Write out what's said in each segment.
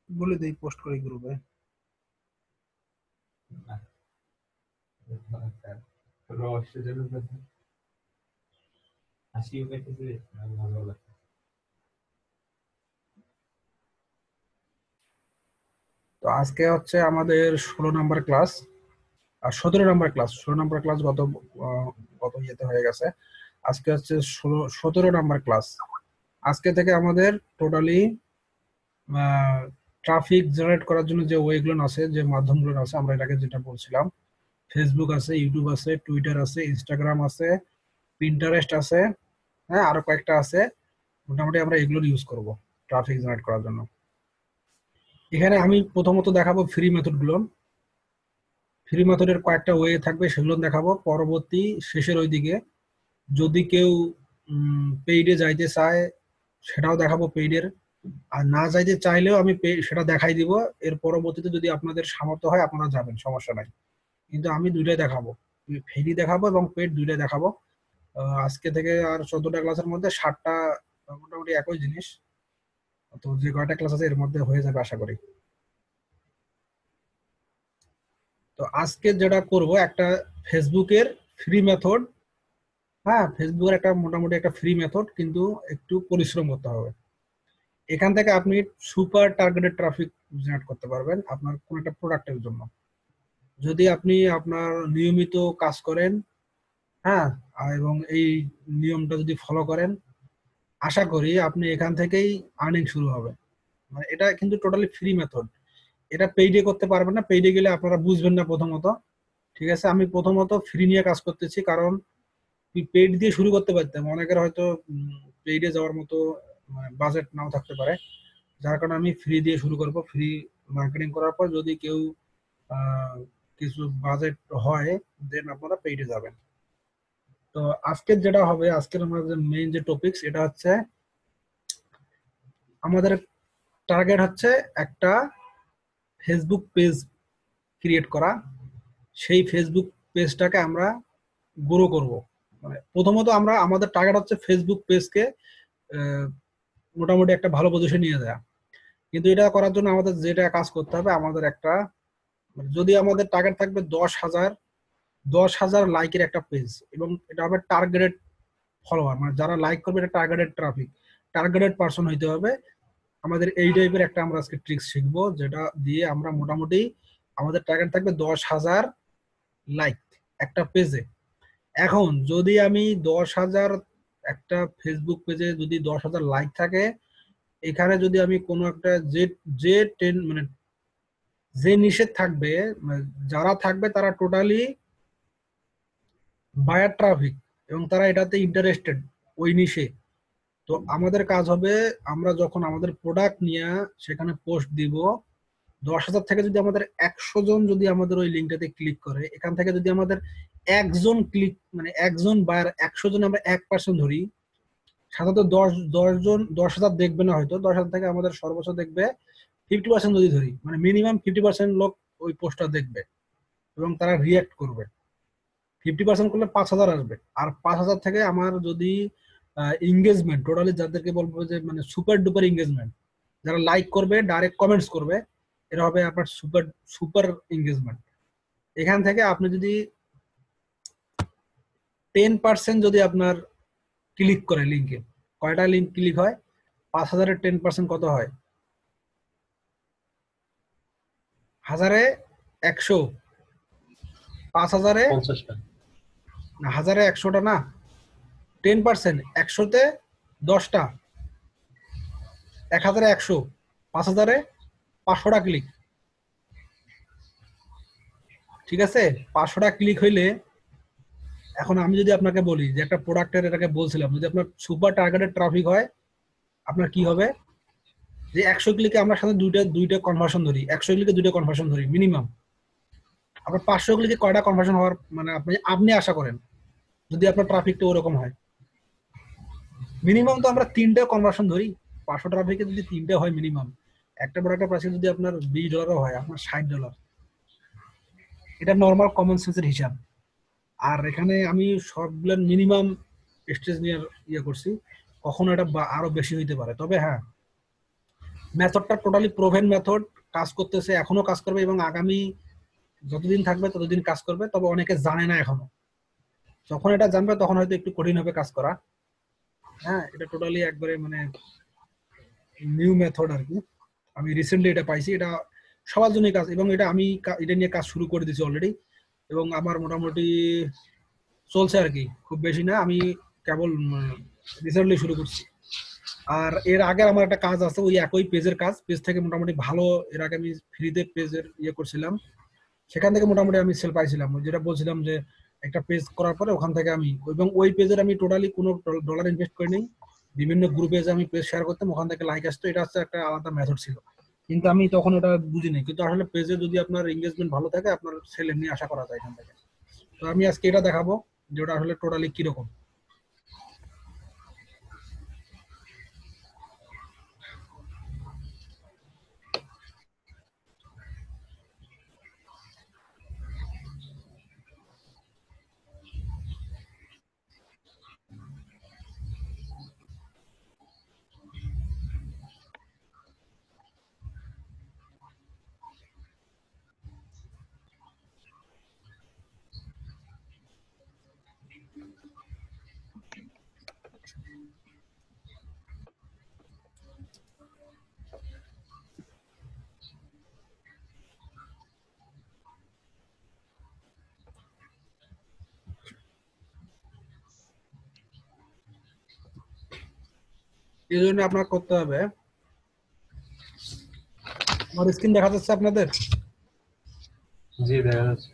বলে দেই, পোস্ট করি গ্রুপে। তো আজকে হচ্ছে আমাদের 16 নম্বর ক্লাস আর 17 নম্বর ক্লাস। 16 নম্বর ক্লাস গত ইয়েতে হয়ে গেছে। আজকে হচ্ছে 17 নম্বর ক্লাস। আজকে থেকে আমাদের টোটালি ট্রাফিক জেনারেট করার জন্য যে ওয়েগুলো আছে, যে মাধ্যমগুলো আছে, আমরা এটাকে যেটা বলছিলাম, ফেসবুক আছে, ইউটিউব আছে, টুইটার আছে, ইনস্টাগ্রাম আছে, পিন্টারেস্ট আছে, হ্যাঁ, আরো কয়েকটা আছে। মোটামুটি আমরা এগুলো ইউজ করব ট্রাফিক জেনারেট করার জন্য। এখানে আমি প্রথমত দেখাবো ফ্রি মেথড গুলো। ফ্রি মেথডের কয়েকটা ওয়ে থাকবে, সেগুলো দেখাবো। পরবর্তী শেষের ওই দিকে যদি কেউ পেইডে যাইতে চায় সেটাও দেখাবো পেইডের, আর না যাইতে চাইলেও আমি সেটা দেখাই দিব। এর পরবর্তীতে যদি আপনাদের সামর্থ্য হয় আপনারা যাবেন, সমস্যা নাই। কিন্তু আমি দুইটাই দেখাবো, ফ্রি দেখাবো এবং পেইড দুইটাই দেখাবো। আজকে থেকে আর 14টা ক্লাসের মধ্যে 7টা মোটামুটি একই জিনিস। তো যে কয়টা ক্লাস আছে এর মধ্যে হয়ে যাবে আশা করি। তো আজকে যেটা করব, একটা ফেসবুকের ফ্রি মেথড। হ্যাঁ, ফেসবুকের একটা মোটামুটি একটা ফ্রি মেথড, কিন্তু একটু পরিশ্রম করতে হবে। এখান থেকে আপনি সুপার টার্গেটেড ট্রাফিক জেনারেট করতে পারবেন আপনার কোন একটা প্রোডাক্টের জন্য, যদি আপনি আপনার নিয়মিত কাজ করেন। হ্যাঁ, এবং এই নিয়মটা যদি ফলো করেন, আশা করি আপনি এখান থেকেই আর্নিং শুরু হবে। মানে এটা কিন্তু টোটালি ফ্রি মেথড। এটা পেইডে করতে পারবেন না, পেইডে গেলে আপনারা বুঝবেন না প্রথমত। ঠিক আছে, আমি প্রথমত ফ্রি নিয়ে কাজ করতেছি, কারণ পেইড দিয়ে শুরু করতে পারতাম, অনেকের হয়তো পেইডে যাওয়ার মতো বাজেট নাও থাকতে পারে, যার কারণে আমি ফ্রি দিয়ে শুরু করব। ফ্রি মার্কেটিং করার পর যদি কেউ কিছু বাজেট হয়, দেন আপনারা পেইডে যাবেন। তো আজকের যেটা হবে, আজকের আমাদের মেইন যে টপিকস, এটা হচ্ছে আমাদের টার্গেট হচ্ছে একটা ফেসবুক পেজ ক্রিয়েট করা। সেই ফেসবুক পেজটাকে আমরা গ্রো করব। মানে প্রথমত আমরা আমাদের টার্গেট হচ্ছে ফেসবুক পেজকে মোটামুটি একটা ভালো পজিশন নিয়ে দেয়া। কিন্তু এটা করার জন্য আমাদের যেটা কাজ করতে হবে, আমাদের একটা, যদি আমাদের টার্গেট থাকবে 10,000 লাইকের একটা পেজ, এবং এটা হবে টার্গেটেড ফলোয়ার, মানে যারা লাইক করবে এটা টার্গেটেড ট্রাফিক, টার্গেটেড পার্সন হইতে হবে। আমাদের এই টাইপের একটা আমরা আজকে ট্রিক্স শিখবো, যেটা দিয়ে আমরা মোটামুটি আমাদের টার্গেট থাকবে 10,000 লাইক একটা পেজে। এখন যদি আমি 10,000 একটা ফেসবুক পেজে যদি 10,000 লাইক থাকে, এখানে যদি আমি কোনো একটা যে যে টেন মানে যে নিষেধ থাকবে, মানে যারা থাকবে তারা টোটালি বায়ার ট্রাফিক, এবং তারা এটাতে ইন্টারেস্টেড ওই নিশে। তো আমাদের কাজ হবে, আমরা যখন আমাদের প্রোডাক্ট নিয়ে সেখানে পোস্ট দিব, 10,000 থেকে যদি আমাদের 100 জন যদি আমাদের ওই লিঙ্কটাতে ক্লিক করে, এখান থেকে যদি আমাদের একজন ক্লিক, মানে একজন বায়ার, 100 জন আমরা 1% ধরি, সাধারণত 10 জন 10,000 দেখবে না, হয়তো 10,000 থেকে আমাদের সর্বোচ্চ দেখবে 50% যদি ধরি, মানে মিনিমাম 50% লোক ওই পোস্টটা দেখবে এবং তারা রিয়াক্ট করবে। 50% করলে 5,000 আসবে। আর 5,000 থেকে আমার যদি এঙ্গেজমেন্ট, টোটালি যাদেরকে বলবো যে মানে সুপার ডুপার এঙ্গেজমেন্ট, যারা লাইক করবে, ডাইরেক্ট কমেন্টস করবে, এটা হবে আপনার সুপার সুপার এঙ্গেজমেন্ট। এখান থেকে আপনি যদি 10% যদি আপনার ক্লিক করে লিঙ্কে, কয়টা লিঙ্ক ক্লিক হয়? 5,000-এর 10% কত হয়? 1,000-এ 100, 5,000-এ না, 1,000-এ 100টা না, 10%, 100-তে 10টা, 1,000-এ 100, 5,000-এ 500টা ক্লিক। ঠিক আছে, 500টা ক্লিক হইলে, এখন আমি যদি আপনাকে বলি যে একটা প্রোডাক্টের, এটাকে বলছিলাম, যদি আপনার সুপার টার্গেটেড ট্রাফিক হয়, আপনার কি হবে, যে 100 ক্লিকে আমরা সাথে দুইটা কনভার্সন ধরি, 100 ক্লিকে দুইটা কনভার্সন ধরি মিনিমাম। আপনার 500 ক্লিকে কয়টা কনভার্সন হওয়ার মানে আপনি আশা করেন, যদি আপনার ট্রাফিকটা ওরকম হয়? মিনিমাম তো আমরা 3টে কনভার্সন ধরি। 500 ট্রাফিকে যদি 3টে হয় মিনিমাম, একটা প্রোডাক্টের প্রাইস যদি আপনার $20 হয়, আপনার $60। এটা নর্মাল কমন সেন্সের হিসাব। আর এখানে আমি সবগুলো মিনিমাম স্টেজ নিয়ে ইয়ে করছি, কখনো এটা আরো বেশি হইতে পারে। তবে হ্যাঁ, মেথডটা টোটালি প্রোভেন মেথড, কাজ করতেছে, এখনো কাজ করবে এবং আগামী যতদিন থাকবে ততদিন কাজ করবে। তবে অনেকে জানে না এখনো, যখন এটা জানবে তখন হয়তো একটু কঠিন হবে কাজ করা। হ্যাঁ, এটা টোটালি একবারে মানে নিউ মেথড আর কি। আমি রিসেন্টলি এটা পাইছি, এটা সবার জন্য কাজ, এবং এটা আমি এটা নিয়ে কাজ শুরু করে দিয়েছি অলরেডি, এবং আমার মোটামুটি চলছে আর কি, খুব বেশি না, আমি কেবল রিসেন্টলি শুরু করছি। আর এর আগে আমার একটা কাজ আছে, ওই একই পেজের কাজ, পেজ থেকে মোটামুটি ভালো, এর আগে আমি ফ্রিতে পেজের ইয়ে করছিলাম, সেখান থেকে মোটামুটি আমি সেল পাইছিলাম। ওই যেটা বলছিলাম যে একটা পেজ করার পরে ওখান থেকে আমি, এবং ওই পেজের আমি টোটালি কোনো ডলার ইনভেস্ট করি নাই, বিভিন্ন গ্রুপে যে আমি পেজ শেয়ার করতাম ওখান থেকে লাইক আসতো, এটা হচ্ছে একটা আলাদা মেথড ছিল। কিন্তু আমি তখন ওটা বুঝিনি, কিন্তু আসলে পেজে যদি আপনার এঙ্গেজমেন্ট ভালো থাকে আপনার সেল এমনি আশা করা যায় এখান থেকে। তো আমি আজকে এটা দেখাবো যে ওটা আসলে টোটালি কিরকম। এই জন্য আপনার করতে হবে, আমার স্ক্রিন দেখা যাচ্ছে আপনাদের? জি দেখা যাচ্ছে।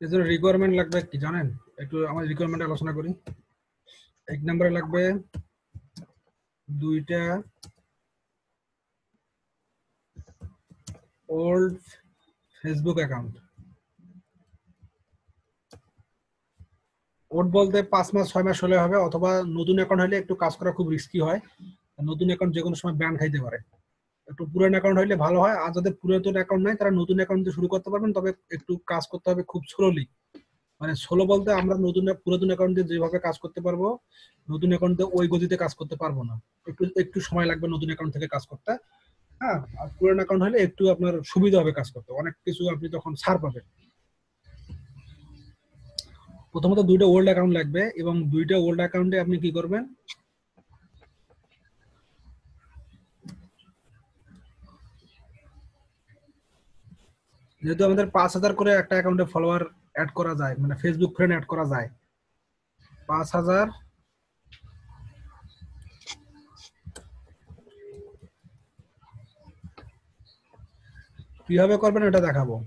এর জন্য রিকোয়ারমেন্ট লাগবে কি জানেন? একটু আমার রিকোয়ারমেন্ট আলোচনা করি। এক নম্বরে লাগবে 2টা ওল্ড ফেসবুক অ্যাকাউন্ট। ওল্ড বলতে 5 মাস 6 মাস হলে হবে, অথবা নতুন অ্যাকাউন্ট হলে একটু কাজ করা খুব রিস্কি হয়, নতুন অ্যাকাউন্ট যে কোনো সময় ব্যান খাইতে পারে। একটু পুরান অ্যাকাউন্ট হলে ভালো হয়, আর যাদের পুরাতন অ্যাকাউন্ট নাই তারা নতুন অ্যাকাউন্ট দিয়ে শুরু করতে পারবেন, তবে একটু কাজ করতে হবে খুব স্লোলি। মানে স্লো বলতে আমরা পুরাতন অ্যাকাউন্ট দিয়ে যেভাবে কাজ করতে পারবো, নতুন অ্যাকাউন্ট দিয়ে ওই গতিতে কাজ করতে পারবো না, একটু একটু সময় লাগবে নতুন অ্যাকাউন্ট থেকে কাজ করতে। হ্যাঁ, আর পুরান অ্যাকাউন্ট হলে একটু আপনার সুবিধা হবে কাজ করতে, অনেক কিছু আপনি তখন ছাড় পাবেন। প্রথমত 2টা ওল্ড অ্যাকাউন্ট লাগবে, এবং 2টা ওল্ড অ্যাকাউন্টে আপনি কি করবেন, যেহেতু আমাদের 5,000 করে একটা অ্যাকাউন্টে ফলোয়ার অ্যাড করা যায়, মানে ফেসবুক ফ্রেন্ড অ্যাড করা যায় 5,000, কিভাবে করবেন এটা দেখাবো।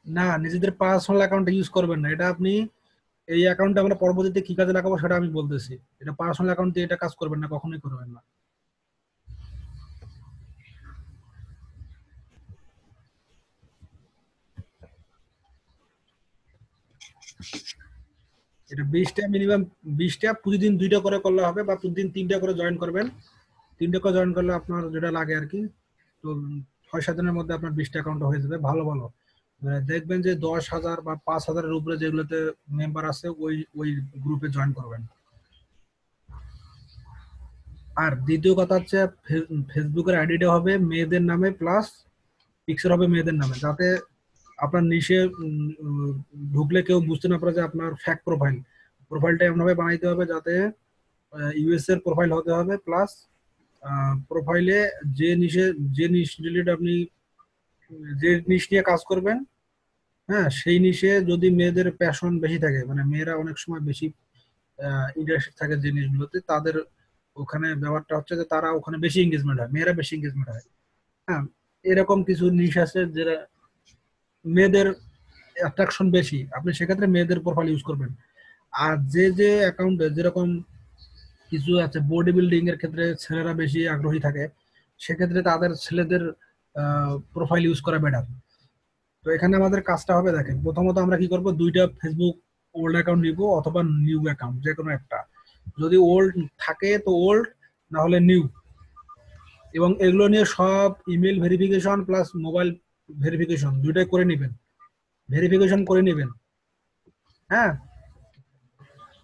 না, নিজেদের পার্সোনাল অ্যাকাউন্ট ইউজ করবেন না, এটা আপনি, এই অ্যাকাউন্টে আমরা পরবর্তীতে কি কাজে লাগাবো সেটা আমি বলতেছি। এটা পার্সোনাল অ্যাকাউন্ট দিয়ে এটা কাজ করবেন না, কখনোই করবেন না। এটা 20টা মিনিমাম, 20টা প্রতিদিন 2টা করে করলে হবে, বা প্রতিদিন 3টা করে জয়েন করবেন। 3টা করে জয়েন করলে আপনার যেটা লাগে আর কি, তো 6-7 দিনের মধ্যে আপনার 20টা অ্যাকাউন্ট হয়ে যাবে। ভালো ভালো দেখবেন যে 10,000 বা 5,000-এর উপরে যেগুলোতে মেম্বার আছে ওই ওই গ্রুপে জয়েন করবেন। আর দ্বিতীয় কথা হচ্ছে, ফেসবুকের আইডিটা হবে মেয়েদের নামে, প্লাস পিকচার হবে মেয়েদের নামে, যাতে আপনার নিচে ঢুকলে কেউ বুঝতে না পারে যে আপনার ফ্যাক প্রোফাইল। প্রোফাইলটা এমনভাবে বানাইতে হবে যাতে ইউএস এর প্রোফাইল হতে হবে, প্লাস প্রোফাইলে যে নিশে, যে নিশ রিলেটেড আপনি যে নিশ নিয়ে কাজ করবেন হ্যাঁ, সেই নিশে যদি মেয়েদের প্যাশন বেশি থাকে, মানে মেয়েরা অনেক সময় বেশি ইন্টারেস্টেড থাকে জিনিসগুলোতে, তাদের ওখানে ব্যাপারটা হচ্ছে যে তারা ওখানে বেশি এঙ্গেজমেন্ট হয়, মেয়েরা বেশি এঙ্গেজমেন্ট হয়। হ্যাঁ, এরকম কিছু নিশ আছে যেটা মেয়েদের অ্যাট্রাকশন বেশি, আপনি সেক্ষেত্রে মেয়েদের প্রোফাইল ইউজ করবেন। আর যে যে অ্যাকাউন্টে যেরকম কিছু আছে বডি বিল্ডিং এর ক্ষেত্রে ছেলেরা বেশি আগ্রহী থাকে, সেক্ষেত্রে তাদের ছেলেদের প্রোফাইল ইউজ করা বেটার। তো এখানে আমাদের কাজটা হবে, দেখেন প্রথমত আমরা কি করব, দুইটা ফেসবুক ওল্ড অ্যাকাউন্ট নিব অথবা নিউ অ্যাকাউন্ট, যে কোনো একটা। যদি ওল্ড থাকে তো ওল্ড, না হলে নিউ। এবং এগুলো নিয়ে সব email verification plus mobile verification দুইটাই করে নেবেন, ভেরিফিকেশন করে নেবেন। হ্যাঁ,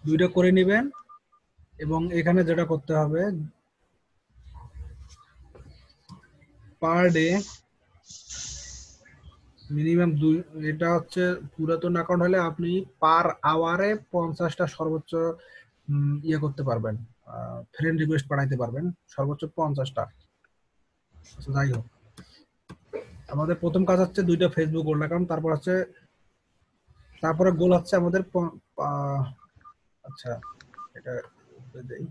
দুইটা করে নেবেন। এবং এখানে যেটা করতে হবে, পার ডে মিনিমাম দুই, এটা হচ্ছে পুরাতন অ্যাকাউন্ট হলে আপনি পার আওয়ারে 50টা সর্বোচ্চ ইয়ে করতে পারবেন, ফ্রেন্ড রিকোয়েস্ট পাঠাইতে পারবেন, সর্বোচ্চ 50টা। আচ্ছা, যাই হোক, আমাদের প্রথম কাজ হচ্ছে দুইটা ফেসবুক ওল্ড অ্যাকাউন্ট, তারপর হচ্ছে তারপরে গোল হচ্ছে আমাদের আচ্ছা, এটা দেই।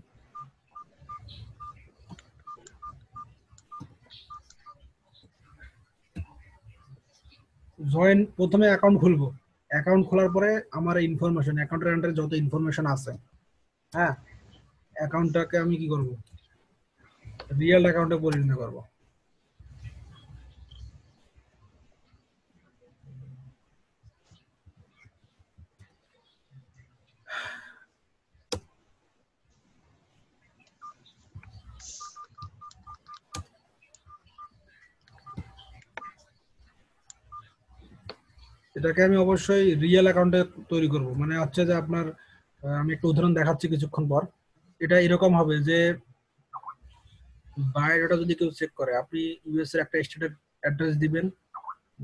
জয়েন, প্রথমে অ্যাকাউন্ট খুলবো, অ্যাকাউন্ট খোলার পরে আমার ইনফরমেশন, অ্যাকাউন্টের আন্ডারে যত ইনফরমেশন আছে, হ্যাঁ, অ্যাকাউন্টটাকে আমি কি করব, রিয়েল অ্যাকাউন্টে পরিণত করব। এটাকে আমি অবশ্যই রিয়েল অ্যাকাউন্টে তৈরি করব, মানে হচ্ছে যে আপনার আমি একটা উদাহরণ দেখাচ্ছি কিছুক্ষণ পর। এটা এরকম হবে যে বায়োডাটা যদি কেউ চেক করে, আপনি ইউএস এর একটা স্টেটের অ্যাড্রেস দিবেন,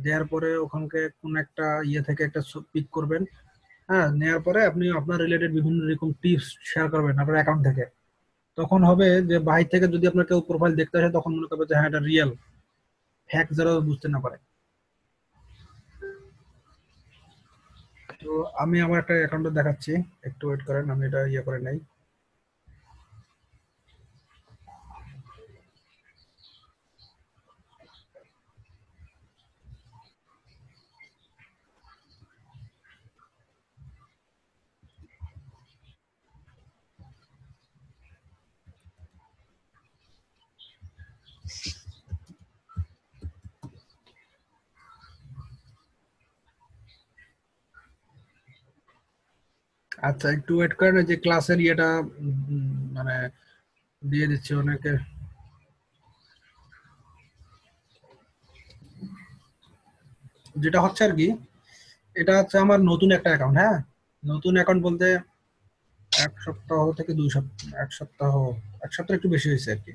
দেওয়ার পরে ওখানকে কোন একটা ইয়ে থেকে একটা পিক করবেন। হ্যাঁ, নেওয়ার পরে আপনি আপনার রিলেটেড বিভিন্ন রকম টিপস শেয়ার করবেন আপনার অ্যাকাউন্ট থেকে। তখন হবে যে বাহির থেকে যদি আপনার কেউ প্রোফাইল দেখতে আসে, তখন মনে করবে যে হ্যাঁ এটা রিয়েল, ফ্যাক যারা বুঝতে না পারে। তো আমি আমার একটা অ্যাকাউন্টে দেখাচ্ছি, একটু ওয়েট করেন, আমি এটা ইয়ে করে নেই। আচ্ছা, একটু ওয়েট করেন, ওই যে ক্লাসের ইয়েটা মানে দিয়ে দিচ্ছে অনেকে। যেটা হচ্ছে আর কি, এটা হচ্ছে আমার নতুন একটা অ্যাকাউন্ট। হ্যাঁ, নতুন অ্যাকাউন্ট বলতে 1 সপ্তাহ থেকে 2 সপ্তাহ, 1 সপ্তাহ, 1 সপ্তাহ একটু বেশি হয়েছে আর কি।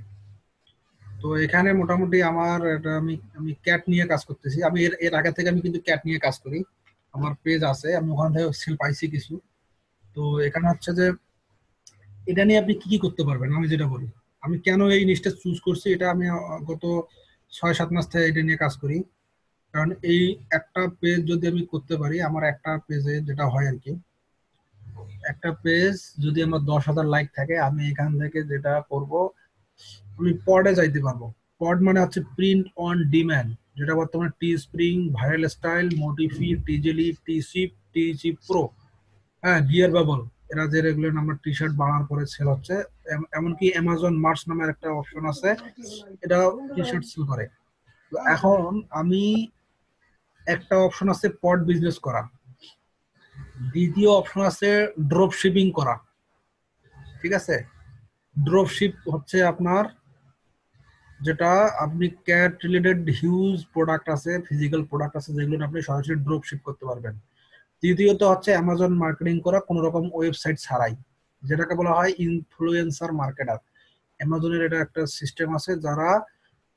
তো এখানে মোটামুটি আমার এটা আমি আমি ক্যাট নিয়ে কাজ করতেছি। আমি এর এর আগে থেকে আমি কিন্তু ক্যাট নিয়ে কাজ করি, আমার পেজ আছে, আমি ওখান থেকে সেল পাইছি কিছু। তো এখানে হচ্ছে যে এটা নিয়ে আপনি কি কি করতে পারবেন, আমি যেটা বলি। আমি কেন এই জিনিসটা চুজ করছি, এটা আমি গত 6-7 মাস থেকে এটা নিয়ে কাজ করি। কারণ এই একটা পেজ যদি আমি করতে পারি, আমার একটা পেজে যেটা হয় আর কি, একটা পেজ যদি আমার 10,000 লাইক থাকে, আমি এখান থেকে যেটা করব, আমি পডে যাইতে পারবো। পড মানে হচ্ছে প্রিন্ট অন ডিম্যান্ড, যেটা বর্তমানে টি স্প্রিং, ভাইরাল স্টাইল, মোটিফি, টিজেলি, টি সিপ, টিজি প্রো, হ্যাঁ, গিয়ার বাবল, এরা যে রেগুলার নাম্বার টি শার্ট বানানোর পরে সেল হচ্ছে। এমনকি অ্যামাজন মার্চ নামের একটা অপশন আছে, এটা টি শার্ট সেল করে। তো এখন আমি একটা অপশন আছে পড বিজনেস করা, দ্বিতীয় অপশন আছে ড্রপ শিপিং করা। ঠিক আছে, ড্রপ শিপ হচ্ছে আপনার যেটা আপনি ক্যাট রিলেটেড হিউজ প্রোডাক্ট আছে, ফিজিক্যাল প্রোডাক্ট আছে, যেগুলো আপনি সরাসরি ড্রপ শিপ করতে পারবেন। তৃতীয়ত হচ্ছে অ্যামাজন মার্কেটিং করা কোনো রকম ওয়েবসাইট ছাড়াই, যেটাকে বলা হয় ইনফ্লুয়েন্সার মার্কেটার। অ্যামাজনের এটা একটা সিস্টেম আছে, যারা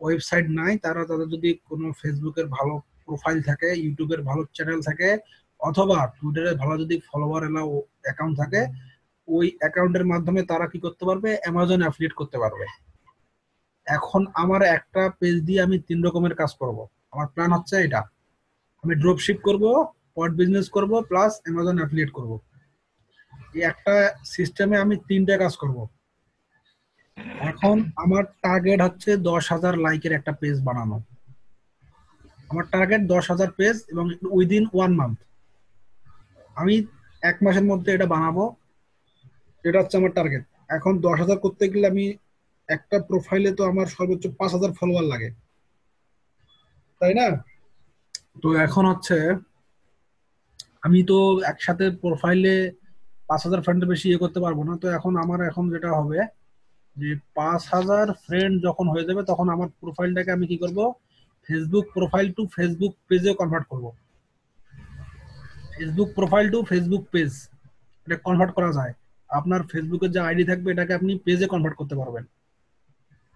ওয়েবসাইট নাই তারা, তাদের যদি কোনো ফেসবুকের ভালো প্রোফাইল থাকে, ইউটিউবের ভালো চ্যানেল থাকে, অথবা টুইটারে ভালো যদি ফলোয়ার এলাও অ্যাকাউন্ট থাকে, ওই অ্যাকাউন্টের মাধ্যমে তারা কি করতে পারবে, অ্যামাজন অ্যাফিলিয়েট করতে পারবে। এখন আমার একটা পেজ দিয়ে আমি 3 রকমের কাজ করব। আমার প্ল্যান হচ্ছে এটা, আমি ড্রপ শিপ করব, পড বিজনেস করব প্লাস অ্যামাজন অ্যাফিলিয়েট করব। এই একটা সিস্টেমে আমি 3টা কাজ করব। এখন আমার টার্গেট হচ্ছে 10,000 লাইকের একটা পেজ বানানো। আমার টার্গেট 10,000 পেজ এবং উইদিন 1 মান্থ। আমি 1 মাসের মধ্যে এটা বানাবো, এটা হচ্ছে আমার টার্গেট। এখন 10,000 করতে গেলে আমি একটা প্রোফাইলে তো আমার সর্বোচ্চ 5,000 ফলোয়ার লাগে, তাই না? তো এখন হচ্ছে আমি তো একসাথে প্রোফাইলে 5,000 ফ্রেন্ডের বেশি ইয়ে করতে পারবো না। তো এখন আমার এখন যেটা হবে যে 5,000 ফ্রেন্ড যখন হয়ে যাবে তখন আমার প্রোফাইলটাকে আমি কি করব, ফেসবুক প্রোফাইল টু ফেসবুক পেজে কনভার্ট করব। Facebook profile to Facebook page এটা কনভার্ট করা যায়। আপনার ফেসবুকের যে আইডি থাকবে এটাকে আপনি পেজে কনভার্ট করতে পারবেন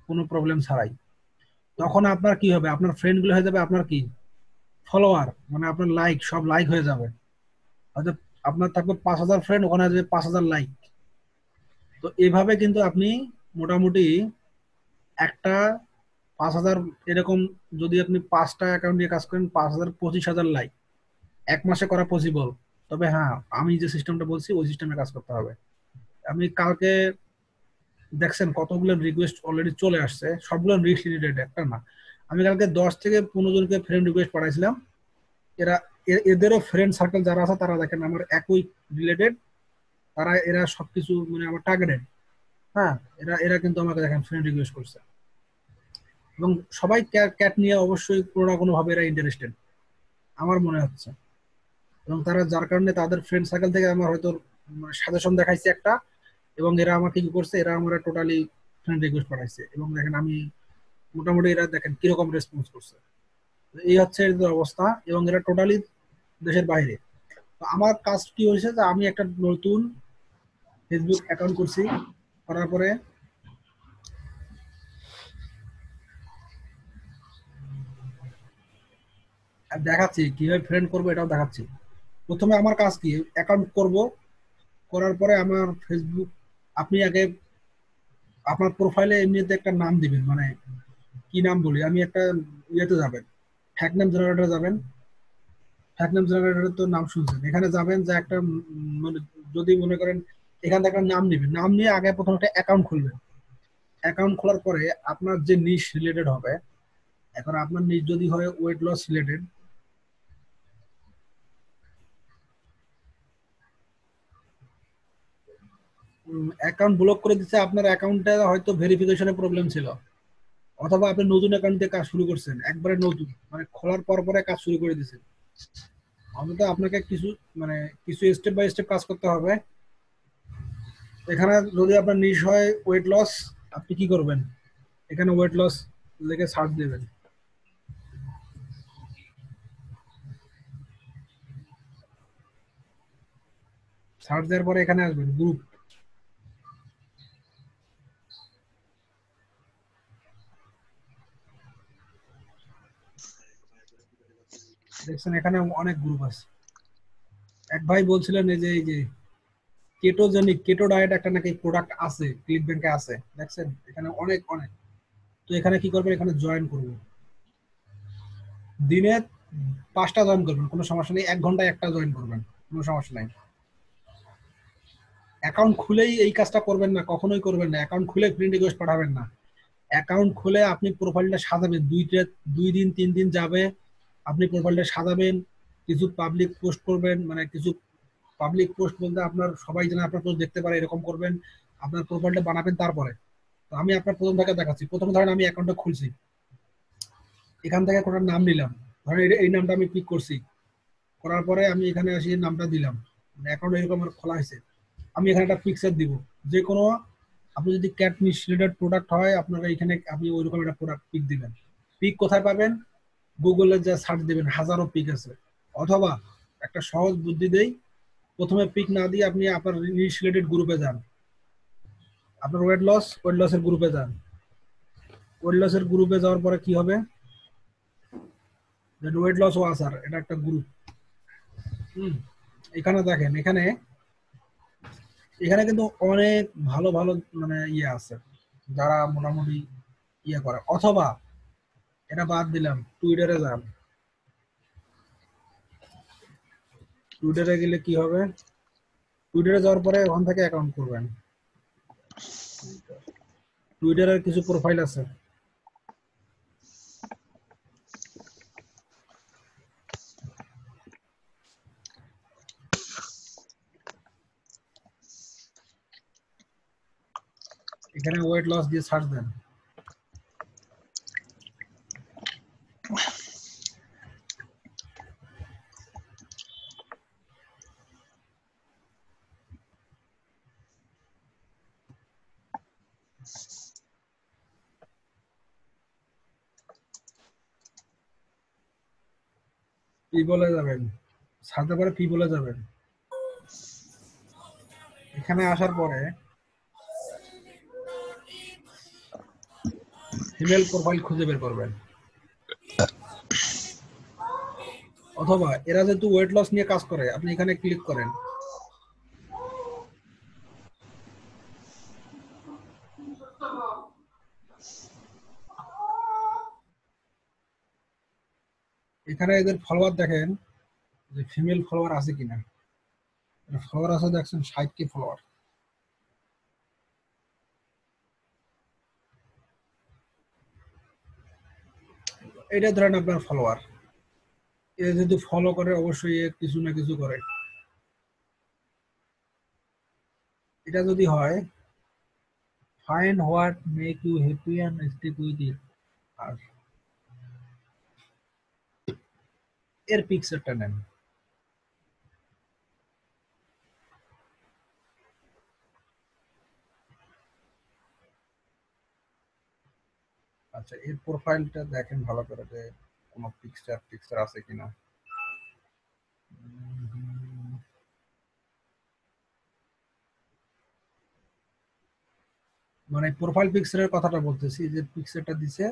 কোনো প্রবলেম ছাড়াই। তখন আপনার কি হবে, আপনার ফ্রেন্ড গুলো হয়ে যাবে আপনার কি ফলোয়ার, মানে আপনার লাইক, সব লাইক হয়ে যাবে। হয়তো আপনার থাকবে 5,000 ফ্রেন্ড, ওখানে আসবে 5,000 লাইক। তো এইভাবে কিন্তু আপনি মোটামুটি একটা 5,000 এরকম, যদি আপনি 5টা অ্যাকাউন্ট নিয়ে কাজ করেন, 5,000 25,000 লাইক 1 মাসে করা পসিবল। তবে হ্যাঁ, আমি যে সিস্টেমটা বলছি ওই সিস্টেমে কাজ করতে হবে। আমি কালকে দেখছেন কতগুলো রিকোয়েস্ট অলরেডি চলে আসছে, সবগুলো রিচ রিলেটেড, একটা না। আমি কালকে 10 থেকে 15 জনকে ফ্রেন্ড রিকোয়েস্ট পাঠাইছিলাম। এরা এদেরও ফ্রেন্ড সার্কেল যারা আছে তারা দেখেন আমার একই রিলেটেড, তারা এরা সবকিছু মানে আমার টার্গেটেড। হ্যাঁ, এরা এরা কিন্তু আমাকে দেখেন ফ্রেন্ড রিকোয়েস্ট করছে, এবং সবাই ক্যাট নিয়ে অবশ্যই কোনো না কোনো ভাবে এরা ইন্টারেস্টেড আমার মনে হচ্ছে। এবং তারা যার কারণে তাদের ফ্রেন্ড সার্কেল থেকে আমার হয়তো সাজেশন দেখাইছে একটা, এবং এরা আমাকে কি করছে, এরা আমার টোটালি ফ্রেন্ড রিকোয়েস্ট পাঠাইছে, এবং দেখেন আমি মোটামুটি এরা দেখেন কিরকম রেসপন্স করছে। এই হচ্ছে এদের অবস্থা, এবং এরা টোটালি দেশের বাইরে। তো আমার কাজ কি হয়েছে যে আমি একটা নতুন ফেসবুক অ্যাকাউন্ট করছি, করার পরে দেখাচ্ছি কিভাবে ফ্রেন্ড করবো, এটাও দেখাচ্ছি। প্রথমে আমার কাজ কি, অ্যাকাউন্ট করব, করার পরে আমার ফেসবুক, আপনি আগে আপনার প্রোফাইলে এমনিতে একটা নাম দিবেন, মানে কি নাম বলি আমি, একটা ইয়েতে যাবেন, হ্যাক নাম জেনারেটরে যাবেন। হ্যাক নাম জেনারেটরে তো নাম শুনছেন, এখানে যাবেন যে একটা মানে যদি মনে করেন এখান থেকে একটা নাম নেবেন, নাম নিয়ে আগে প্রথমে একটা অ্যাকাউন্ট খুলবেন। অ্যাকাউন্ট খোলার পরে আপনার যে নিশ রিলেটেড হবে, এখন আপনার নিশ যদি হয় weight loss related, account block করে দিচ্ছে, আপনার অ্যাকাউন্টে হয়তো ভেরিফিকেশনে প্রবলেম ছিল, অথবা আপনি নতুন অ্যাকাউন্ট দিয়ে কাজ শুরু করছেন, একবারে নতুন, মানে খোলার পর পরে কাজ শুরু করে দিচ্ছেন। অন্তত আপনাকে কিছু মানে কিছু স্টেপ বাই স্টেপ কাজ করতে হবে। এখানে যদি আপনার নিশ হয় ওয়েট লস, আপনি কি করবেন, এখানে ওয়েট লস লিখে সার্চ দেবেন। সার্চ দেওয়ার পরে এখানে আসবেন গ্রুপ, দেখছেন এখানে অনেক গ্রুপ আছে। এক ভাই বলছিলেন এই যে কেটোজেনিক কেটো ডায়েট একটা নাকি প্রোডাক্ট আছে, ক্লিক ব্যাংকে আছে, দেখছেন এখানে অনেক অনেক। তো এখানে কি করবেন, এখানে জয়েন করবেন, দিনে 5টা জয়েন করবেন, কোনো সমস্যা নেই, 1 ঘন্টায় একটা জয়েন করবেন, কোনো সমস্যা নাই। অ্যাকাউন্ট খুলেই এই কাজটা করবেন না, কখনোই করবেন না, অ্যাকাউন্ট খুলে ফ্রেন্ড রিকোয়েস্ট পাঠাবেন না। অ্যাকাউন্ট খুলে আপনি প্রোফাইলটা সাজাবেন, 2 দিন 3 দিন যাবে, আপনি প্রোফাইলটা সাজাবেন, কিছু পাবলিক পোস্ট করবেন, মানে কিছু পাবলিক পোস্ট বলতে আপনার সবাই যেন আপনার পোস্ট দেখতে পারে এরকম করবেন, আপনার প্রোফাইলটা বানাবেন। তারপরে তো আমি আপনার প্রথম থেকে দেখাচ্ছি। প্রথমে ধরেন আমি অ্যাকাউন্টটা খুলছি, এখান থেকে কোনো নাম নিলাম, ধরেন এই নামটা আমি ক্লিক করছি, করার পরে আমি এখানে আসি নামটা দিলাম, অ্যাকাউন্ট এরকম আমার খোলা হয়েছে। আমি এখানে একটা পিকচার দিব, যে কোনো আপনি যদি ক্যাট নিশ রিলেটেড প্রোডাক্ট হয় আপনারা এখানে আপনি ওইরকম একটা প্রোডাক্ট পিক দিবেন। পিক কোথায় পাবেন, গুগলে যা সার্চ দিবেন হাজারো পিক আছে। অথবা একটা সহজ বুদ্ধি দেই, প্রথমে পিক না দিয়ে আপনি আপনার নিশ রিলেটেড গ্রুপে যান, আপনার ওয়েট লসের গ্রুপে যান। ওয়েট লসের গ্রুপে যাওয়ার পরে কি হবে, ওয়েট লস ওয়াসার এটা একটা গ্রুপ। হুম, এখানে দেখেন, এখানে এখানে কিন্তু অনেক ভালো ভালো মানে ইয়ে আছে, যারা মোটামুটি ইয়ে করে। অথবা এটা বাদ দিলাম, টুইটারে যান, টুইটারে গেলে কি হবে, টুইটারে যাওয়ার পরে ওখান থেকে অ্যাকাউন্ট করবেন। টুইটারের কিছু প্রোফাইল আছে, এখানে ওয়েট লস দিয়ে সার্চ দেন। পিপলে যাবেন, সার্চের পরে পিপলে যাবেন। এখানে আসার পরে ফিমেল প্রোফাইল খুঁজে বের করবেন, অথবা এরা যেহেতু ওয়েট লস নিয়ে কাজ করে আপনি এখানে ক্লিক করেন। এখানে এদের ফলোয়ার দেখেন যে ফিমেল ফলোয়ার আছে কিনা। ফলোয়ার আছে দেখছেন 60K ফলোয়ার। এটা ধরেন আপনার ফলোয়ার, এ যদি ফলো করে অবশ্যই এ কিছু না কিছু করে। এটা যদি হয় find what make you happy and stick with it, আর এর পিকচারটা নেন। আচ্ছা, এর প্রোফাইলটা দেখেন ভালো করে যে কোনো পিকচার আছে কিনা। মানে প্রোফাইল পিকচারের কথাটা বলতেছি, যে পিকচারটা দিছে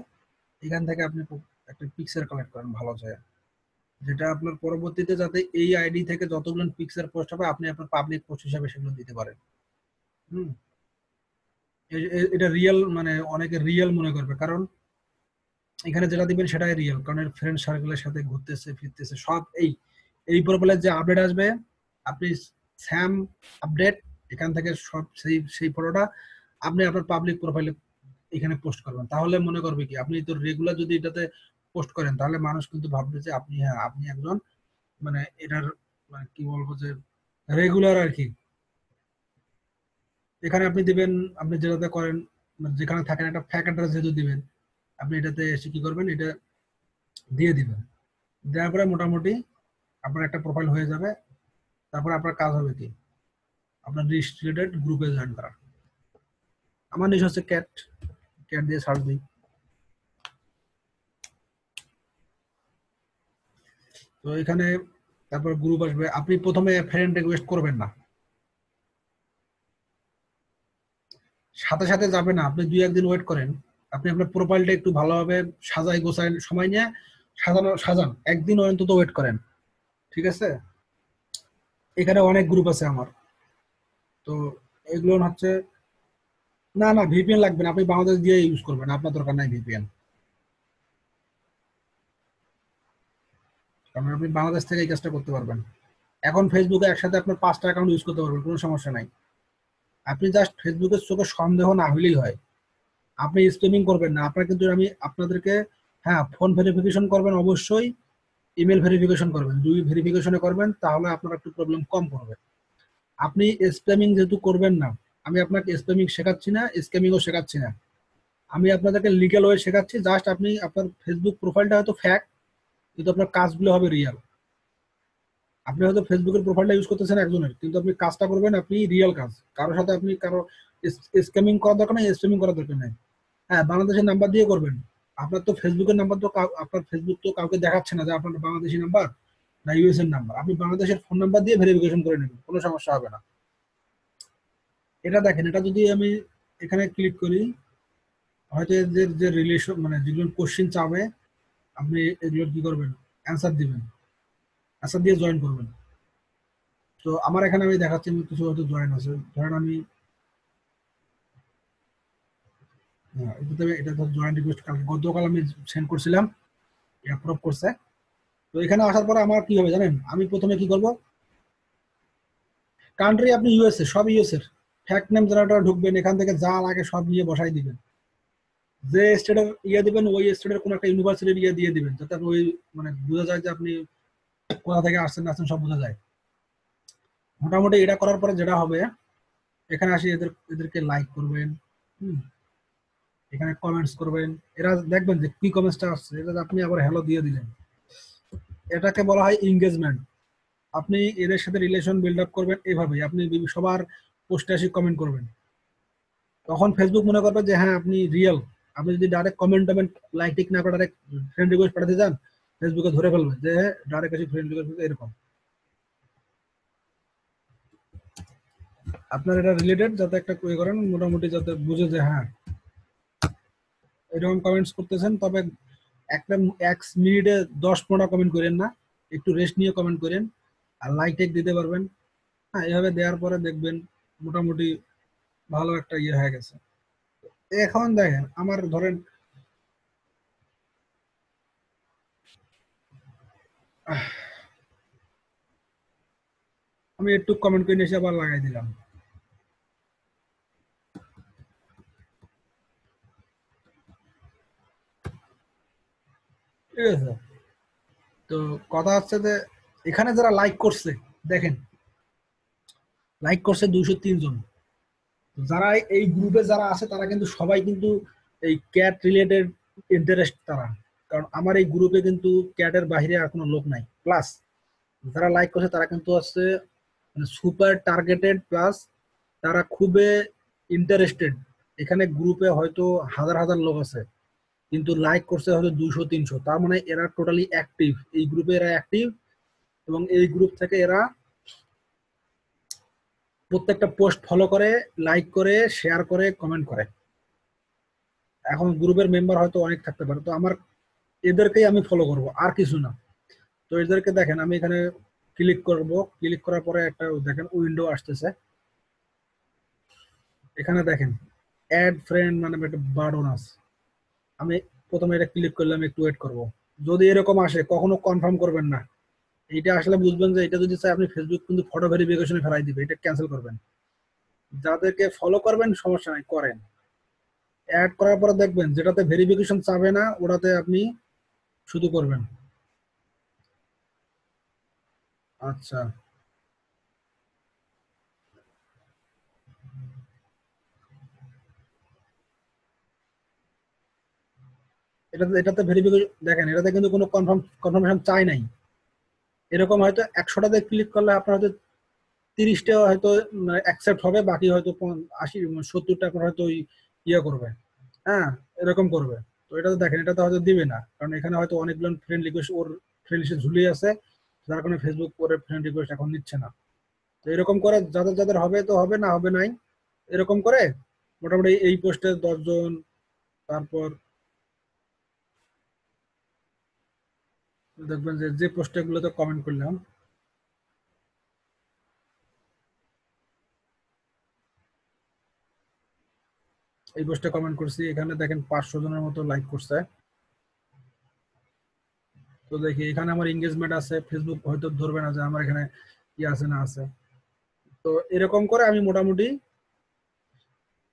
এখান থেকে আপনি একটা পিকচার কালেক্ট করেন ভালো যায়, যেটা আপনার পরবর্তীতে যাতে এই আইডি থেকে যতগুলো পিকচার পোস্ট হবে আপনি আপনার পাবলিক পোস্ট হিসাবে সেগুলো দিতে পারেন। হুম, এটা রিয়েল, মানে অনেকে রিয়েল মনে করবে, কারণ এখানে যেটা দিবেন সেটাই রিয়েল, কারণ এর ফ্রেন্ড সার্কেলের সাথে ঘুরতেছে ফিরতেছে সব এই প্রোফাইলের যে আপডেট আসবে, আপনি স্যাম আপডেট এখান থেকে সব সেই ফটোটা আপনি আপনার পাবলিক প্রোফাইলে এখানে পোস্ট করবেন। তাহলে মনে করবে কি, আপনি তো রেগুলার যদি এটাতে পোস্ট করেন তাহলে মানুষ কিন্তু ভাববে যে আপনি, হ্যাঁ আপনি একজন, মানে এটার মানে কি বলবো যে রেগুলার আর কি। এখানে আপনি দিবেন, আপনি যেটাতে করেন মানে যেখানে থাকেন একটা ফ্যাক অ্যাড্রেস যেহেতু দিবেন, আপনি এটাতে এসে কি করবেন, এটা দিয়ে দিবেন। দেওয়ার পরে মোটামুটি আপনার একটা প্রোফাইল হয়ে যাবে। তারপর আপনার কাজ হবে কি, আপনার রেজিস্ট্রেটেড গ্রুপে জয়েন করা। আমার নিজ হচ্ছে ক্যাট, ক্যাট দিয়ে সার্চ দিই। তো এখানে তারপর গ্রুপ আসবে। আপনি প্রথমে ফ্রেন্ড রিকোয়েস্ট করবেন না, সাথে সাথে যাবে না, আপনি 2-1 দিন ওয়েট করেন। আপনি আপনার প্রোফাইলটা একটু ভালোভাবে সাজাই গোছাই সময় নিয়ে সাজান, একদিন অন্তত ওয়েট করেন, ঠিক আছে। এখানে অনেক গ্রুপ আছে আমার, তো এগুলো হচ্ছে, না না ভিপিএন লাগবে না, আপনি বাংলাদেশ দিয়ে ইউজ করবেন, আপনার দরকার নাই ভিপিএন, কারণ আপনি বাংলাদেশ থেকে এই কাজটা করতে পারবেন। এখন ফেসবুকে একসাথে আপনার 5টা অ্যাকাউন্ট ইউজ করতে পারবেন, কোনো সমস্যা নাই। আপনি জাস্ট ফেসবুকের চোখে সন্দেহ না হলেই হয়, আপনি স্প্যামিং করবেন না। আপনার কিন্তু আমি আপনাদেরকে, হ্যাঁ ফোন ভেরিফিকেশন করবেন অবশ্যই, ইমেল ভেরিফিকেশন করবেন, 2 ভেরিফিকেশনে করবেন, তাহলে আপনার একটু প্রবলেম কম করবে। আপনি স্প্যামিং যেহেতু করবেন না, আমি আপনাকে স্প্যামিং শেখাচ্ছি না, স্ক্যামিংও শেখাচ্ছি না, আমি আপনাদেরকে লিগ্যাল ওয়ে শেখাচ্ছি। জাস্ট আপনি আপনার ফেসবুক প্রোফাইলটা হয়তো ফ্যাক, কিন্তু আপনার কাজগুলো হবে রিয়াল। আপনি হয়তো ফেসবুকের প্রোফাইলটা ইউজ করতেছেন একজনের, কিন্তু আপনি কাজটা করবেন আপনি রিয়েল কাজ, কারোর সাথে আপনি কারো স্ক্যামিং করার দরকার নেই, স্প্যামিং করার দরকার নেই। হ্যাঁ বাংলাদেশের নাম্বার দিয়ে করবেন। আপনার তো ফেসবুকের নাম্বার তো আপনার ফেসবুক তো কাউকে দেখাচ্ছে না যে আপনার বাংলাদেশি নাম্বার না ইউএস এর নাম্বার, আপনি বাংলাদেশের ফোন নাম্বার দিয়ে ভেরিফিকেশন করে নেবেন, কোনো সমস্যা হবে না। এটা দেখেন, এটা যদি আমি এখানে ক্লিক করি, হয়তো এদের যে রিলেশন মানে যেগুলো কোশ্চেন চাবে, আপনি এগুলো কি করবেন, অ্যান্সার দিবেন, অ্যান্সার দিয়ে জয়েন করবেন। তো আমার এখানে আমি দেখাচ্ছি আমি কিছু হয়তো জয়েন আছে, ধরেন আমি, হ্যাঁ এটা তো জয়েন রিকোয়েস্ট কালকে গতকাল আমি সেন্ড করছিলাম, অ্যাপ্রুভ করছে। তো এখানে আসার পরে আমার কি হবে জানেন, আমি প্রথমে কি করব, কান্ট্রি আপনি ইউএসএ, সব ইউএসএর ফ্যাক্ট নেম জেনারেটর ঢুকবেন, এখান থেকে যা লাগে সব নিয়ে বসাই দিবেন। যে স্টেটের ইয়ে দিবেন ওই স্টেটের কোন একটা ইউনিভার্সিটির ইয়ে দিয়ে দিবেন, যাতে আপনি ওই মানে বোঝা যায় যে আপনি কোথা থেকে আসছেন না আসছেন সব বোঝা যায়। মোটামুটি এটা করার পরে যেটা হবে, এখানে আসি এদেরকে লাইক করবেন, এখানে কমেন্টস করবেন। এরা দেখবেন যে কি কমেন্টসটা আসছে, এটা আপনি আবার হ্যালো দিয়ে দিলেন, এটাকে বলা হয় এনগেজমেন্ট। আপনি এদের সাথে রিলেশন বিল্ড আপ করবেন এভাবেই, আপনি সবার পোস্টে এসে কমেন্ট করবেন, তখন ফেসবুক মনে করবে যে হ্যাঁ আপনি রিয়েল। আপনি যদি ডাইরেক্ট কমেন্ট লাইক টিক না করে ডাইরেক্ট ফ্রেন্ড রিকোয়েস্ট পাঠাতে যান, ফেসবুকে ধরে ফেলবে যে ডাইরেক্ট এসে ফ্রেন্ড রিকোয়েস্ট এরকম। আপনার এটা রিলেটেড যাতে একটা করেন, মোটামুটি যাতে বুঝে যে হ্যাঁ এরকম কমেন্টস করতেছেন। তবে একটা এক মিনিটে 10-15 কমেন্ট করেন না, একটু রেস্ট নিয়ে কমেন্ট করেন, আর লাইক টেক দিতে পারবেন। হ্যাঁ, এভাবে দেওয়ার পরে দেখবেন মোটামুটি ভালো একটা ইয়ে হয়ে গেছে। এখন দেখেন আমার ধরেন আমি একটু কমেন্ট করে এসে আবার লাগাই দিলাম, ঠিক আছে। তো কথা হচ্ছে যে এখানে যারা লাইক করছে, দেখেন লাইক করছে 203 জন। যারা এই গ্রুপে যারা আছে তারা কিন্তু সবাই কিন্তু এই ক্যাট রিলেটেড ইন্টারেস্ট তারা, কারণ আমার এই গ্রুপে কিন্তু ক্যাটের বাইরে আর কোনো লোক নাই। প্লাস যারা লাইক করছে তারা কিন্তু হচ্ছে সুপার টার্গেটেড, প্লাস তারা খুবই ইন্টারেস্টেড। এখানে গ্রুপে হয়তো হাজার হাজার লোক আছে, কিন্তু লাইক করছে হয়তো 200-300, তার মানে এরা টোটালি অ্যাক্টিভ, এই গ্রুপে এরা অ্যাক্টিভ। এবং এই গ্রুপ থেকে এরা প্রত্যেকটা পোস্ট ফলো করে, লাইক করে, শেয়ার করে, কমেন্ট করে। এখন গ্রুপের মেম্বার হয়তো অনেক থাকতে পারে, তো আমার এদেরকেই আমি ফলো করব, আর কিছু না। তো এদেরকে দেখেন আমি এখানে ক্লিক করব, ক্লিক করার পরে একটা দেখেন উইন্ডো আসতেছে। এখানে দেখেন অ্যাড ফ্রেন্ড মানে একটা বাটন আছে, আমি প্রথমে এটা ক্লিক করলাম, একটু ওয়েট করব। যদি এরকম আসে কখনো কনফার্ম করবেন না, এটা আসলে বুঝবেন যে এটা যদি চাই আপনি ফেসবুক কিন্তু ফটো ভেরিফিকেশনে ফেলাই দিবে, এটা ক্যান্সেল করবেন। যাদেরকে ফলো করবেন সমস্যা নাই, করেন। অ্যাড করার পরে দেখবেন যেটাতে ভেরিফিকেশন চাবে না ওটাতে আপনি শুধু করবেন। আচ্ছা, এটাতে ভেরিফিকেশন দেখেন, এটাতে কিন্তু কোনো কনফার্মেশন চাই নাই। এরকম হয়তো 100টাতে ক্লিক করলে আপনার হয়তো 30টা হয়তো অ্যাকসেপ্ট হবে, বাকি হয়তো 80-70টা আপনার হয়তো ইয়ে করবে। হ্যাঁ, এরকম করবে। তো এটা তো দেখেন, এটা তো হয়তো দিবে না, কারণ এখানে হয়তো অনেকগুলো ফ্রেন্ড রিকোয়েস্ট ওর ফ্রেন্ড লিস্টে ঝুলিয়ে আছে, যার কারণে ফেসবুক করে ফ্রেন্ড রিকোয়েস্ট এখন নিচ্ছে না। তো এরকম করে যাদের যাদের হবে তো হবে, না হবে নাই। এরকম করে মোটামুটি এই পোস্টে 10 জন, তারপর দেখবেন যে যে পোস্টে গুলোতে কমেন্ট করলাম, এই পোস্টে কমেন্ট করছি, এখানে দেখেন 500 জনের মতো লাইক করছে। তো দেখি এখানে আমার এঙ্গেজমেন্ট আছে, ফেসবুক হয়তো ধরবে না যে আমার এখানে কি আছে না আছে। তো এরকম করে আমি মোটামুটি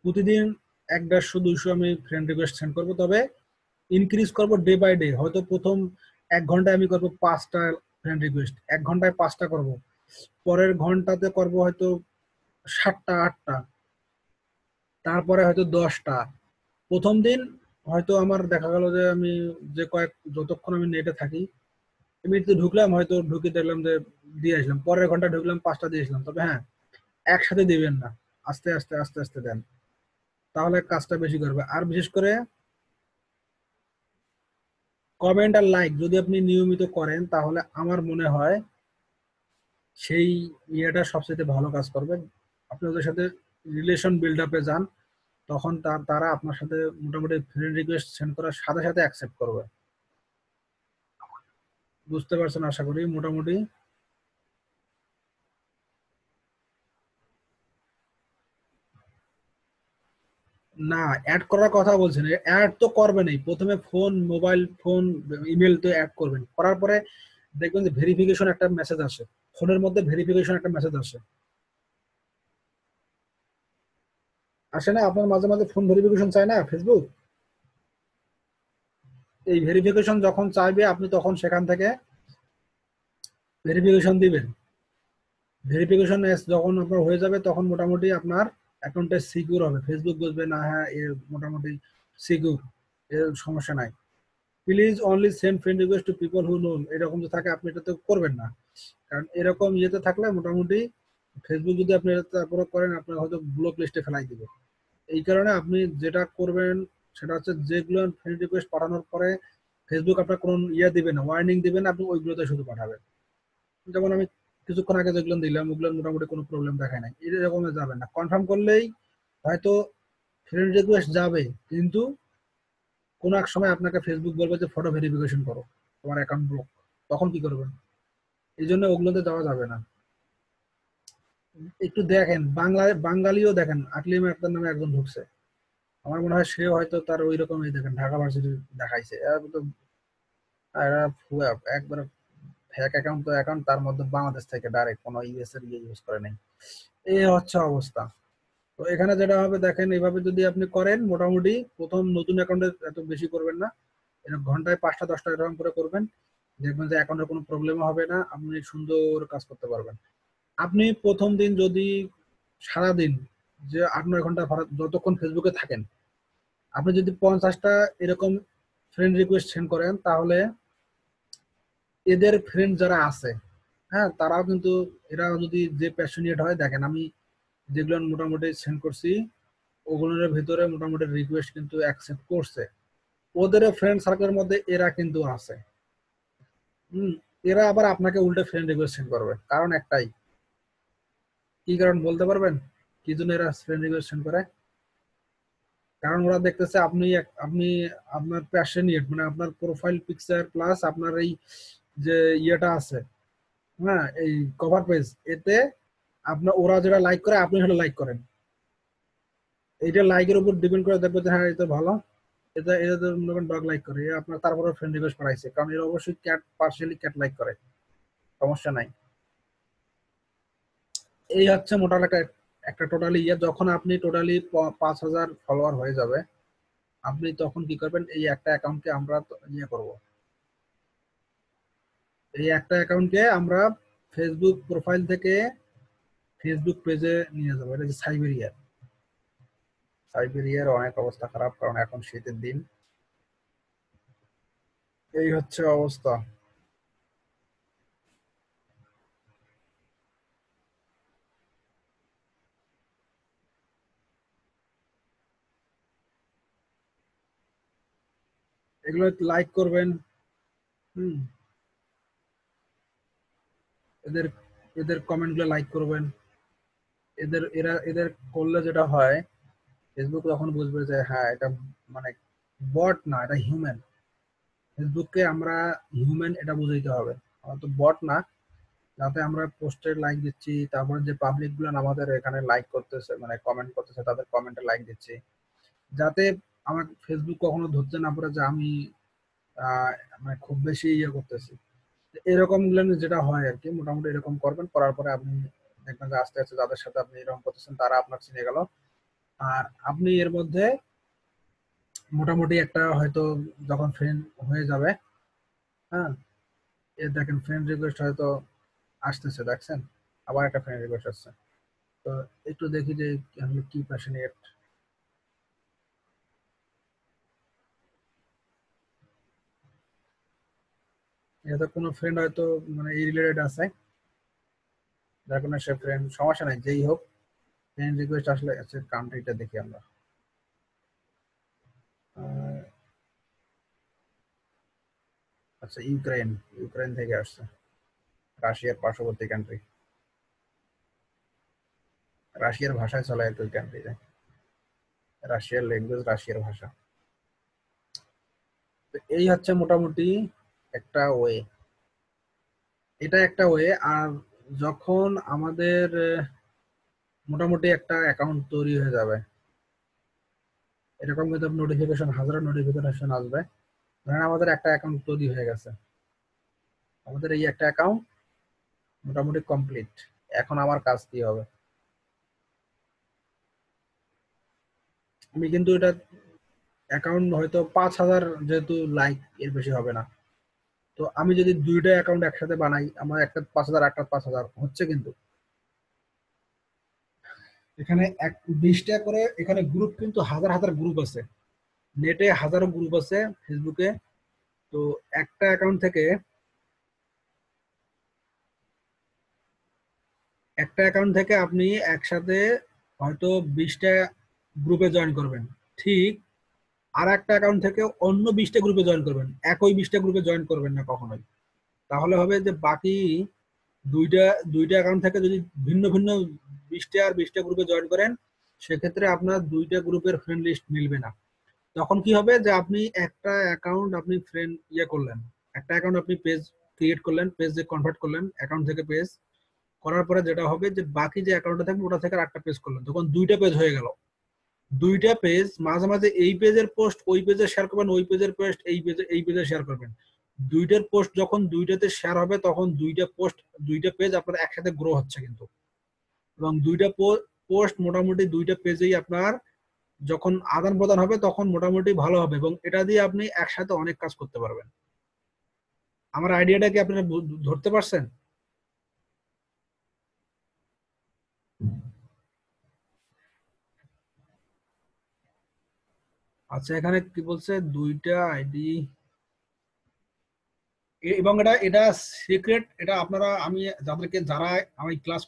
প্রতিদিন 150-200 আমি ফ্রেন্ড রিকোয়েস্ট সেন্ড করবো। তবে ইনক্রিজ করব ডে বাই ডে, হয়তো প্রথম 1 ঘন্টায় আমি করবো 5টা ফ্রেন্ড রিকোয়েস্ট, 1 ঘন্টায় 5টা করব, পরের ঘন্টাতে করব হয়তো 7টা-8টা, তারপরে হয়তো 10টা। প্রথম দিন হয়তো আমার দেখা গেল যে আমি যে যতক্ষণ আমি নেটে থাকি, এমনিতে ঢুকলাম, হয়তো ঢুকে দেখলাম যে দিয়ে আসলাম, পরের ঘন্টা ঢুকলাম 5টা দিয়ে আসলাম। তবে হ্যাঁ, একসাথে দিবেন না, আস্তে আস্তে আস্তে আস্তে দেন, তাহলে কাজটা বেশি করবে। আর বিশেষ করে কমেন্ট আর লাইক যদি আপনি নিয়মিত করেন, তাহলে আমার মনে হয় সেই ইয়েটা সবচেয়ে ভালো কাজ করবে। আপনি ওদের সাথে রিলেশন বিল্ড আপে যান, তখন তারা আপনার সাথে মোটামুটি ফ্রেন্ড রিকোয়েস্ট সেন্ড করার সাথে সাথে অ্যাকসেপ্ট করবে। বুঝতে পারছেন আশা করি মোটামুটি। না, অ্যাড করার কথা বলছেন, অ্যাড তো করবেনই, প্রথমে ফোন, মোবাইল ফোন, ইমেল তো অ্যাড করবেন, করার পরে দেখবেন যে ভেরিফিকেশন একটা মেসেজ আসে, ফোনের মধ্যে ভেরিফিকেশন একটা মেসেজ আসে। আসে না আপনার মাঝে মাঝে ফোন ভেরিফিকেশন চায় না ফেসবুক? এই ভেরিফিকেশন যখন চাইবে আপনি তখন সেখান থেকে ভেরিফিকেশন দিবেন। ভেরিফিকেশন যখন আপনার হয়ে যাবে তখন মোটামুটি আপনার অ্যাকাউন্টে সিকিউর হবে, ফেসবুক বুঝবে না হ্যাঁ এর মোটামুটি সিকিউর, এর সমস্যা নাই। Please only send friend request to people who known, এরকম যে থাকে আপনি এটা তো করবেন না। কারণ এরকম ইয়েতে থাকলে মোটামুটি ফেসবুক যদি আপনি এটা তারপরে করেন আপনার হয়তো ব্লক লিস্টে ফেলাই দিবে। এই কারণে আপনি যেটা করবেন সেটা হচ্ছে যেগুলো ফ্রেন্ড রিকোয়েস্ট পাঠানোর পরে ফেসবুক আপনার কোনো ইয়ে দিবে না, ওয়ার্নিং দিবে না, আপনি ওইগুলোতে শুধু পাঠাবেন। যেমন আমি কিছুক্ষণ আগে যেগুলো দিলাম ওগুলো মোটামুটি কোনো প্রবলেম দেখায় নাই, এরকম যাবেন না। কনফার্ম করলেই হয়তো ফ্রেন্ড রিকোয়েস্ট যাবে, কিন্তু কোনো এক সময় আপনাকে ফেসবুক বলবে যে ফটো ভেরিফিকেশন করো, তোমার অ্যাকাউন্ট ব্লক। তখন কি করবেন? এই জন্য ওগুলোতে যাওয়া যাবে না। একটু দেখেন বাঙালিও দেখেন, আকলিমা আক্তার নামে একজন ঢুকছে, আমার মনে হয় সেও হয়তো তার ওই রকমই দেখেন ঢাকা ভার্সিটি দেখাইছে। এরা তো এরা ভুয়া একবারে ফেক অ্যাকাউন্ট, তো অ্যাকাউন্ট তার মধ্যে বাংলাদেশ থেকে ডাইরেক্ট কোনো ইউএস এর ইয়ে ইউজ করে নাই। এই হচ্ছে অবস্থা। তো এখানে যেটা হবে দেখেন, এইভাবে যদি আপনি করেন মোটামুটি প্রথম নতুন অ্যাকাউন্টে এত বেশি করবেন না, এরকম ঘন্টায় 5টা 10টা এরকম করে করবেন, দেখবেন যে অ্যাকাউন্টের কোনো প্রবলেম হবে না, আপনি সুন্দর কাজ করতে পারবেন। আপনি প্রথম দিন যদি সারাদিন যে 8-9 ঘন্টা যতক্ষণ ফেসবুকে থাকেন, আপনি যদি 50টা এরকম ফ্রেন্ড রিকোয়েস্ট সেন্ড করেন, তাহলে এদের ফ্রেন্ড যারা আছে, হ্যাঁ তারাও কিন্তু, এরা যদি যে প্যাশনেট হয়, দেখেন আমি যেগুলো মোটামুটি সেন্ড করছি ওগুলোর ভিতরে মোটামুটি রিকোয়েস্ট কিন্তু অ্যাকসেপ্ট করছে, ওদের ফ্রেন্ড সার্কেলের মধ্যে এরা কিন্তু আছে। হুম। এরা আবার আপনাকে উল্টে ফ্রেন্ড রিকোয়েস্ট সেন্ড করবে, কারণ একটাই। কি কারণ বলতে পারবেন? কি জন্য এরা ফ্রেন্ড রিকোয়েস্ট সেন্ড করে? কারণ ওরা দেখতেছে আপনি আপনি আপনার প্যাশনেট, মানে আপনার প্রোফাইল পিকচার প্লাস আপনার এই যে ইয়েটা আছে, হ্যাঁ এই কভার পেজ, এতে আপনার ওরা যেটা লাইক করে আপনি সেটা লাইক করেন। এইটা লাইকের উপর ডিপেন্ড করে দেখবে যে হ্যাঁ এটা ভালো, এটা এটা তো মনে করেন ডগ লাইক করে, এ আপনার তারপরে ফ্রেন্ড রিকোয়েস্ট পাঠাইছে, কারণ এরা অবশ্যই ক্যাট পার্সিয়ালি ক্যাট লাইক করে, সমস্যা নাই। এই হচ্ছে মোটামুটি একটা একটা টোটালি ইয়ে। যখন আপনি টোটালি 5,000 ফলোয়ার হয়ে যাবে, আপনি তখন কি করবেন, এই একটা অ্যাকাউন্টকে আমরা ইয়ে করব, এই একটা অ্যাকাউন্টকে আমরা ফেসবুক প্রোফাইল থেকে ফেসবুক পেজে নিয়ে যাবো। এটা যে সাইবেরিয়া, সাইবেরিয়ার অনেক অবস্থা খারাপ, কারণ এখন শীতের দিন। এই হচ্ছে অবস্থা। এগুলো লাইক করবেন। হুম। এদের এদের কমেন্ট গুলো লাইক করবেন। এদের করলে যেটা হয়, ফেসবুক তখন বুঝবে যে হ্যাঁ এটা মানে বট না, এটা হিউম্যান। ফেসবুককে আমরা হিউম্যান এটা বুঝাইতে হবে, আমরা তো বট না। যাতে আমরা পোস্টে লাইক দিচ্ছি, তারপরে যে পাবলিক গুলো আমাদের এখানে লাইক করতেছে মানে কমেন্ট করতেছে, তাদের কমেন্টে লাইক দিচ্ছি, যাতে আমার ফেসবুক কখনো ধরতে না পারে যে আমি আহ, মানে খুব বেশি ইয়ে করতেছি। এরকম গুলো যেটা হয় আর কি, মোটামুটি এরকম করবেন, করার পরে আপনি দেখবেন যে আস্তে আস্তে যাদের সাথে আপনি এরকম করতেছেন তারা আপনার চিনে গেল। আর আপনি এর মধ্যে মোটামুটি একটা হয়তো যখন ফ্রেন্ড হয়ে যাবে, হ্যাঁ এ দেখেন ফ্রেন্ড রিকোয়েস্ট হয়তো আসতেছে, দেখছেন আবার একটা ফ্রেন্ড রিকোয়েস্ট আসছে। তো একটু দেখি যে আমি কি প্যাশনেট। এটা কোনো ফ্রেন্ড হয়তো মানে এই রিলেটেড আছে, যার কোনো সে ফ্রেন্ড, সমস্যা নাই যেই হোক। ফ্রেন্ড রিকোয়েস্ট আসলে আছে, কান্ট্রিটা দেখি আমরা। আহ, আচ্ছা ইউক্রেন, ইউক্রেন থেকে আসছে, রাশিয়ার পার্শ্ববর্তী কান্ট্রি। রাশিয়ার ভাষায় চলে আর কি ওই কান্ট্রিতে, রাশিয়ার ল্যাঙ্গুয়েজ, রাশিয়ার ভাষা। তো এই হচ্ছে মোটামুটি একটা ওয়ে, এটা একটা ওয়ে। আর যখন আমাদের মোটামুটি একটা অ্যাকাউন্ট তৈরি হয়ে যাবে, এরকম কিন্তু নোটিফিকেশন, হাজারো নোটিফিকেশন আসবে। ধরেন আমাদের একটা অ্যাকাউন্ট তৈরি হয়ে গেছে, আমাদের এই একটা অ্যাকাউন্ট মোটামুটি কমপ্লিট। এখন আমার কাজ কি হবে? আমি কিন্তু এটা অ্যাকাউন্ট হয়তো 5,000, যেহেতু লাইক এর বেশি হবে না। তো আমি যদি দুইটা অ্যাকাউন্ট একসাথে বানাই, আমার একটা 5,000 একটা 5,000 হচ্ছে কিন্তু। এখানে 20টা করে এখানে গ্রুপ, কিন্তু হাজার হাজার গ্রুপ আছে, নেটে হাজারো গ্রুপ আছে ফেসবুকে। তো একটা অ্যাকাউন্ট থেকে আপনি একসাথে হয়তো 20টা গ্রুপে জয়েন করবেন, ঠিক। আর একটা অ্যাকাউন্ট থেকে অন্য 20টা গ্রুপে জয়েন করবেন, একই 20টা গ্রুপে জয়েন করবেন না কখনোই। তাহলে হবে যে বাকি দুইটা দুইটা অ্যাকাউন্ট থেকে যদি ভিন্ন ভিন্ন 20টা আর 20টা গ্রুপে জয়েন করেন, সেক্ষেত্রে আপনার দুইটা গ্রুপের ফ্রেন্ড লিস্ট মিলবে না। তখন কি হবে যে আপনি একটা অ্যাকাউন্ট আপনি ফ্রেন্ড করলেন, একটা অ্যাকাউন্ট আপনি পেজ ক্রিয়েট করলেন, পেজে কনভার্ট করলেন অ্যাকাউন্ট থেকে পেজ করার পরে যেটা হবে যে বাকি যে অ্যাকাউন্টটা থাকবে ওটা থেকে আরেকটা পেজ করলেন, তখন দুইটা পেজ হয়ে গেল। দুইটা পেজ, মাঝে মাঝে এই পেজের পোস্ট ওই পেজে শেয়ার করবেন, ওই পেজের পোস্ট এই পেজে শেয়ার করবেন। দুইটার পোস্ট যখন দুইটাতে শেয়ার হবে, তখন দুইটা পেজ আপনার একসাথে গ্রো হচ্ছে কিন্তু। এবং দুইটা পোস্ট মোটামুটি দুইটা পেজেই আপনার যখন আদান প্রদান হবে তখন মোটামুটি ভালো হবে, এবং এটা দিয়ে আপনি একসাথে অনেক কাজ করতে পারবেন। আমার আইডিয়াটা কি আপনারা ধরতে পারছেন? আচ্ছা, এখানে কি বলছে, দুইটা আইডি, এবং এটা এটা সিক্রেট। এটা আপনারা, আমি যারা আমি ক্লাস